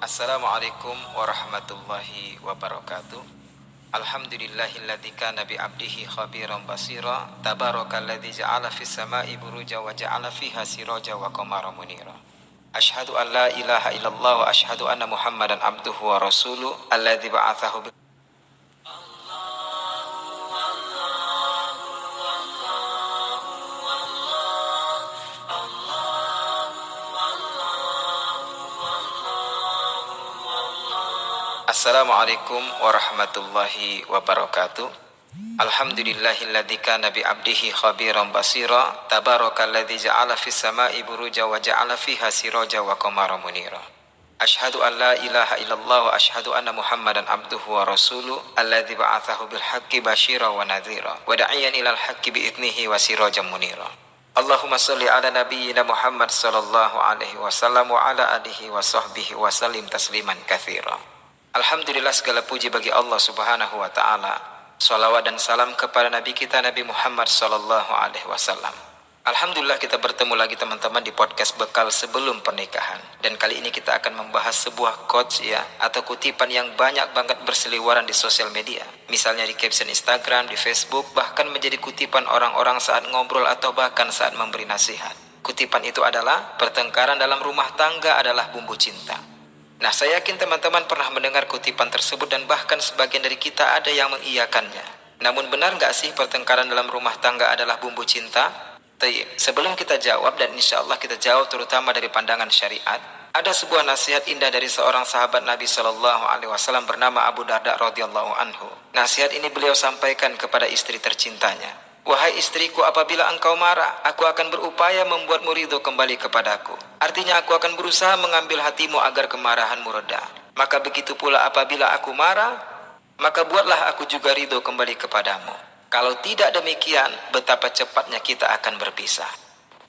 Assalamualaikum warahmatullahi wabarakatuh. Alhamdulillahilladzi kana bi 'abdihi khabiran basira. Tabarakalladzi ja'ala fis sama'i buruja wa ja'ala fiha siraja wa qamara munira. Asyhadu an la ilaha illallah wa asyhadu anna Muhammadan abduhu wa rasuluh alladzi ba'atsahu bil Assalamualaikum warahmatullahi wabarakatuh. Alhamdulillahilladzi kana bi 'abdihi khabiran basira. Tabarakalladzi ja'ala fis sama'i buruja wa ja'ala fiha siraja wa qamara munira. Asyhadu an la ilaha illallah wa asyhadu anna Muhammadan abduhu wa rasuluh alladzi ba'atsahu bil haqqi basyira wa nadhira wa da'iyan ilal haqqi bi idnihi wa sirajan munira. Allahumma shalli ala nabiyyina Muhammad sallallahu alaihi wasallam wa ala alihi wa sahbihi wa sallim tasliman katsira. Alhamdulillah, segala puji bagi Allah subhanahu wa ta'ala. Salawat dan salam kepada Nabi kita Nabi Muhammad sallallahu alaihi wasallam. Alhamdulillah, kita bertemu lagi teman-teman di podcast Bekal Sebelum Pernikahan. Dan kali ini kita akan membahas sebuah quotes atau kutipan yang banyak banget berseliweran di sosial media. Misalnya di caption Instagram, di Facebook, bahkan menjadi kutipan orang-orang saat ngobrol atau bahkan saat memberi nasihat. Kutipan itu adalah, pertengkaran dalam rumah tangga adalah bumbu cinta. Nah, saya yakin teman-teman pernah mendengar kutipan tersebut dan bahkan sebagian dari kita ada yang mengiyakannya. Namun benar nggak sih pertengkaran dalam rumah tangga adalah bumbu cinta? Sebelum kita jawab, dan insya Allah kita jawab terutama dari pandangan syariat, ada sebuah nasihat indah dari seorang sahabat Nabi Shallallahu Alaihi Wasallam bernama Abu Darda radhiyallahu anhu. Nasihat ini beliau sampaikan kepada istri tercintanya. Wahai istriku, apabila engkau marah, aku akan berupaya membuatmu ridho kembali kepadaku. Artinya aku akan berusaha mengambil hatimu agar kemarahanmu reda. Maka begitu pula apabila aku marah, maka buatlah aku juga ridho kembali kepadamu. Kalau tidak demikian, betapa cepatnya kita akan berpisah.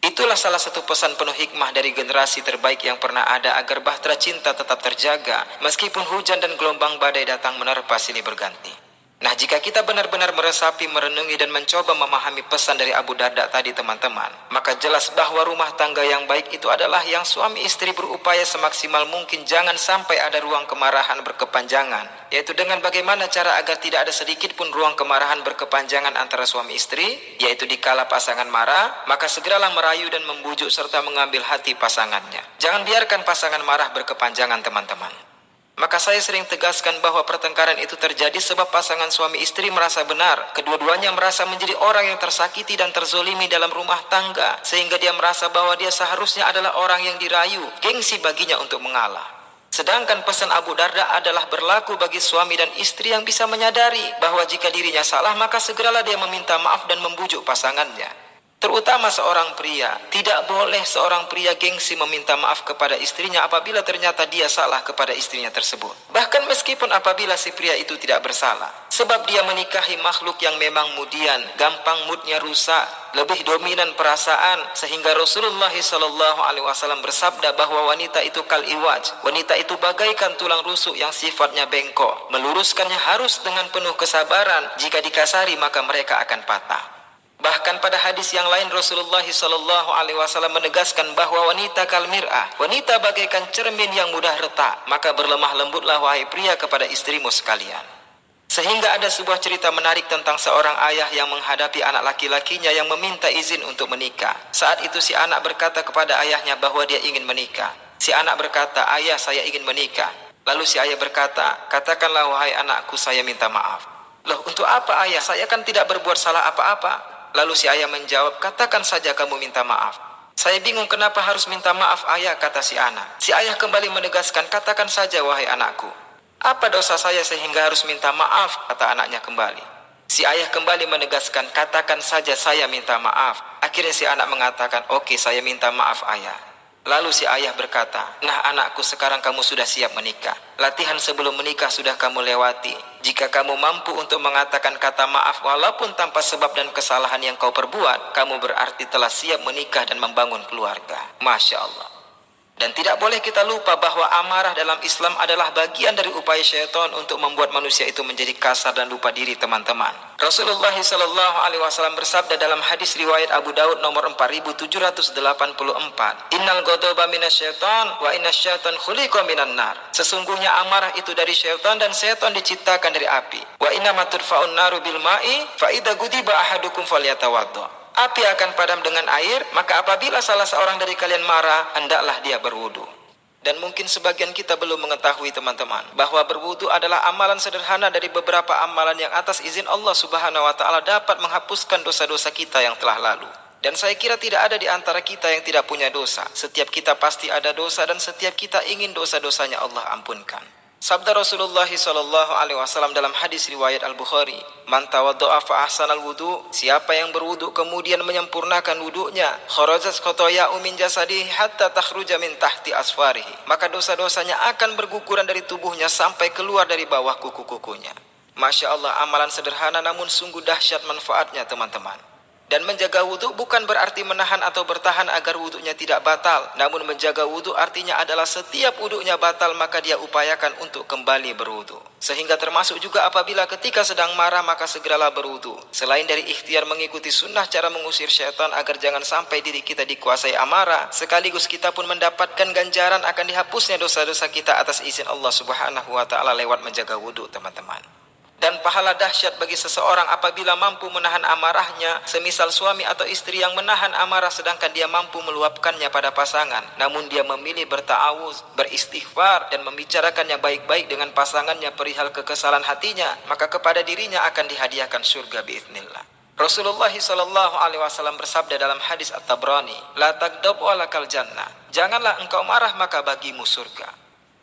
Itulah salah satu pesan penuh hikmah dari generasi terbaik yang pernah ada agar bahtera cinta tetap terjaga, meskipun hujan dan gelombang badai datang menerpa silih berganti. Nah, jika kita benar-benar meresapi, merenungi, dan mencoba memahami pesan dari Abu Darda tadi teman-teman, maka jelas bahwa rumah tangga yang baik itu adalah yang suami istri berupaya semaksimal mungkin jangan sampai ada ruang kemarahan berkepanjangan, yaitu dengan bagaimana cara agar tidak ada sedikit pun ruang kemarahan berkepanjangan antara suami istri, yaitu dikala pasangan marah, maka segeralah merayu dan membujuk serta mengambil hati pasangannya. Jangan biarkan pasangan marah berkepanjangan teman-teman. Maka saya sering tegaskan bahwa pertengkaran itu terjadi sebab pasangan suami istri merasa benar. Kedua-duanya merasa menjadi orang yang tersakiti dan terzolimi dalam rumah tangga, sehingga dia merasa bahwa dia seharusnya adalah orang yang dirayu, gengsi baginya untuk mengalah. Sedangkan pesan Abu Darda adalah berlaku bagi suami dan istri yang bisa menyadari bahwa jika dirinya salah, maka segeralah dia meminta maaf dan membujuk pasangannya. Terutama seorang pria, tidak boleh seorang pria gengsi meminta maaf kepada istrinya apabila ternyata dia salah kepada istrinya tersebut. Bahkan meskipun apabila si pria itu tidak bersalah. Sebab dia menikahi makhluk yang memang kemudian gampang moodnya rusak, lebih dominan perasaan, sehingga Rasulullah SAW bersabda bahwa wanita itu kal iwaj. Wanita itu bagaikan tulang rusuk yang sifatnya bengkok. Meluruskannya harus dengan penuh kesabaran. Jika dikasari maka mereka akan patah. Bahkan pada hadis yang lain Rasulullah SAW menegaskan bahwa wanita kal mir'ah, wanita bagaikan cermin yang mudah retak, maka berlemah lembutlah wahai pria kepada istrimu sekalian. Sehingga ada sebuah cerita menarik tentang seorang ayah yang menghadapi anak laki-lakinya yang meminta izin untuk menikah. Saat itu si anak berkata kepada ayahnya bahwa dia ingin menikah. Si anak berkata, "Ayah, saya ingin menikah." Lalu si ayah berkata, "Katakanlah wahai anakku, saya minta maaf." "Loh, untuk apa ayah? Saya kan tidak berbuat salah apa-apa." Lalu si ayah menjawab, "Katakan saja kamu minta maaf." "Saya bingung kenapa harus minta maaf ayah," kata si anak. Si ayah kembali menegaskan, "Katakan saja wahai anakku. Apa dosa saya sehingga harus minta maaf?" kata anaknya kembali. Si ayah kembali menegaskan, "Katakan saja saya minta maaf." Akhirnya si anak mengatakan, "Oke, saya minta maaf ayah." Lalu si ayah berkata, "Nah anakku, sekarang kamu sudah siap menikah. Latihan sebelum menikah sudah kamu lewati. Jika kamu mampu untuk mengatakan kata maaf walaupun tanpa sebab dan kesalahan yang kau perbuat, kamu berarti telah siap menikah dan membangun keluarga." Masya Allah. Dan tidak boleh kita lupa bahwa amarah dalam Islam adalah bagian dari upaya syaitan untuk membuat manusia itu menjadi kasar dan lupa diri, teman-teman. Rasulullah SAW bersabda dalam hadis riwayat Abu Daud nomor 4784, Innal ghadaba minasyaitan wa innasyaitan khuliqa minan nar. Sesungguhnya amarah itu dari syaitan dan syaitan diciptakan dari api. Wa inna turfa'un naru bil ma'i fa idza gudiba ahadukum falyatawadda. Api akan padam dengan air, maka apabila salah seorang dari kalian marah, hendaklah dia berwudu. Dan mungkin sebagian kita belum mengetahui, teman-teman, bahwa berwudu adalah amalan sederhana dari beberapa amalan yang atas izin Allah Subhanahu wa Ta'ala dapat menghapuskan dosa-dosa kita yang telah lalu. Dan saya kira tidak ada di antara kita yang tidak punya dosa. Setiap kita pasti ada dosa dan setiap kita ingin dosa-dosanya Allah ampunkan. Sabda Rasulullah SAW dalam hadis riwayat Al-Bukhari, Man tawaddo'a fa ahsanal wudu, siapa yang berwudu kemudian menyempurnakan wudunya, kharajat khotoya'u min jasadihi hatta takhruja min tahti asfarihi, maka dosa-dosanya akan berguguran dari tubuhnya sampai keluar dari bawah kuku-kukunya. Masya Allah, amalan sederhana namun sungguh dahsyat manfaatnya, teman-teman. Dan menjaga wudhu bukan berarti menahan atau bertahan agar wudhunya tidak batal. Namun menjaga wudhu artinya adalah setiap wudhunya batal maka dia upayakan untuk kembali berwudhu. Sehingga termasuk juga apabila ketika sedang marah maka segeralah berwudhu. Selain dari ikhtiar mengikuti sunnah cara mengusir syaitan agar jangan sampai diri kita dikuasai amarah, sekaligus kita pun mendapatkan ganjaran akan dihapusnya dosa-dosa kita atas izin Allah Subhanahu wa Ta'ala lewat menjaga wudhu, teman-teman. Dan pahala dahsyat bagi seseorang apabila mampu menahan amarahnya, semisal suami atau istri yang menahan amarah sedangkan dia mampu meluapkannya pada pasangan, namun dia memilih berta'awuz, beristighfar dan membicarakannya baik-baik dengan pasangannya perihal kekesalan hatinya, maka kepada dirinya akan dihadiahkan surga biiznillah. Rasulullah SAW bersabda dalam hadis At-Tabrani, La tagdab walakal jannah, janganlah engkau marah maka bagimu surga.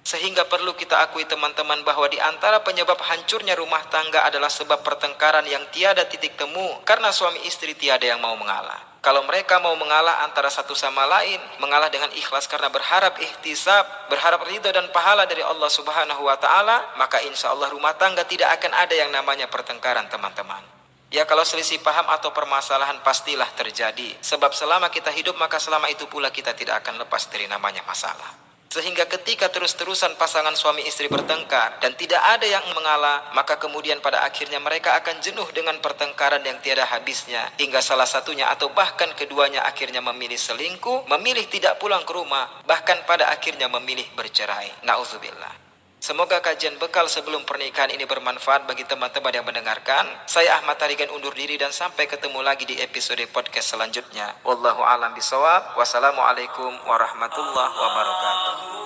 Sehingga perlu kita akui, teman-teman, bahwa di antara penyebab hancurnya rumah tangga adalah sebab pertengkaran yang tiada titik temu karena suami istri tiada yang mau mengalah. Kalau mereka mau mengalah antara satu sama lain, mengalah dengan ikhlas karena berharap ihtisab, berharap ridho dan pahala dari Allah Subhanahu wa Ta'ala, maka insya Allah rumah tangga tidak akan ada yang namanya pertengkaran, teman-teman. Ya, kalau selisih paham atau permasalahan pastilah terjadi, sebab selama kita hidup maka selama itu pula kita tidak akan lepas dari namanya masalah. Sehingga ketika terus-terusan pasangan suami istri bertengkar dan tidak ada yang mengalah, maka kemudian pada akhirnya mereka akan jenuh dengan pertengkaran yang tiada habisnya, hingga salah satunya atau bahkan keduanya akhirnya memilih selingkuh, memilih tidak pulang ke rumah, bahkan pada akhirnya memilih bercerai. Na'udzubillah. Semoga kajian bekal sebelum pernikahan ini bermanfaat bagi teman-teman yang mendengarkan. Saya Ahmad Tarigan undur diri dan sampai ketemu lagi di episode podcast selanjutnya. Wallahu a'lam bishawab. Wassalamualaikum warahmatullahi wabarakatuh.